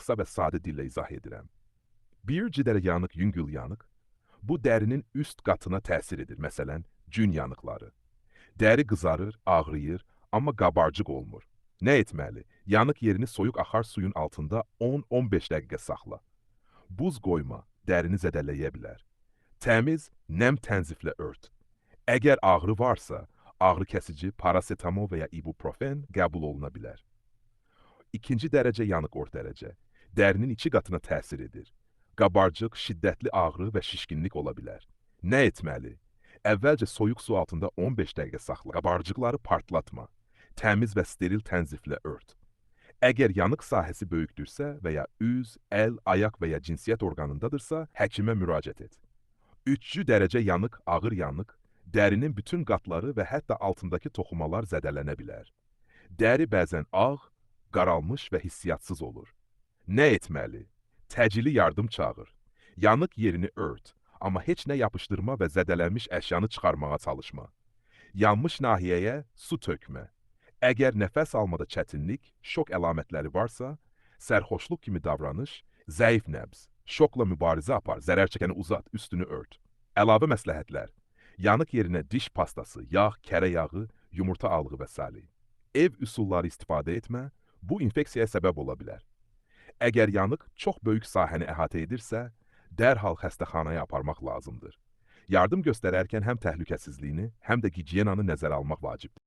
qısa və sadə dillə izah edirəm. Bir cüdərə yanıq, yüngül yanıq, bu dərinin üst qatına təsir edir, məsələn, gün yanıqları. Dəri qızarır, ağrıyır, amma qabarcıq olmur. Nə etməli? Yanıq yerini soyuq axar suyun altında 10-15 dəqiqə saxla. Buz qoyma, dərini zədələyə bilər. Təmiz, nəm tənziflə ört. Əgər ağrı varsa, ağrı kəsici, parasetamol və ya ibuprofen qəbul oluna bilər. İkinci dərəcə yanıq orta dərəcə. Dərinin iki qatına təsir edir. Qabarcıq, şiddətli ağrı və şişkinlik ola bilər. Nə etməli? Əvvəlcə soyuq su altında 15 dəqiqə saxla. Qabarcıqları partlatma. Təmiz və steril tənziflə ört. Əgər yanıq sahəsi böyükdürsə və ya üz, əl, ayaq və ya cinsiyyət orqanındadırsa, həkimə müraciət et. Üçüncü dərəcə yanıq, ağır yanıq, dərinin bütün qatları və hətta altındakı toxumalar zədələnə bilər. Dəri bəzən ağ, qaralmış və hissiyatsız olur. Nə etməli? Təcili yardım çağır. Yanıq yerini ört, amma heç nə yapışdırma və zədələnmiş əşyanı çıxarmağa çalışma. Yanmış nahiyəyə su tökmə. Əgər nəfəs almada çətinlik, şok əlamətləri varsa, sərxoşluq kimi davranış, zəif nəbz, şokla mübarizə apar, zərər çəkəni uzat, üstünü ört. Əlavə məsləhətlər: yanıq yerinə diş pastası, yağ, kərə yağı, yumurta alğı və s. Ev üsulları istifadə etmə, bu infeksiyaya səbəb ola bilər. Əgər yanıq çox böyük sahəni əhatə edirsə, dərhal xəstəxanaya aparmaq lazımdır. Yardım göstərərkən həm təhlükəsizliyini, həm də gigiyenanı nəzərə almaq vacibdir.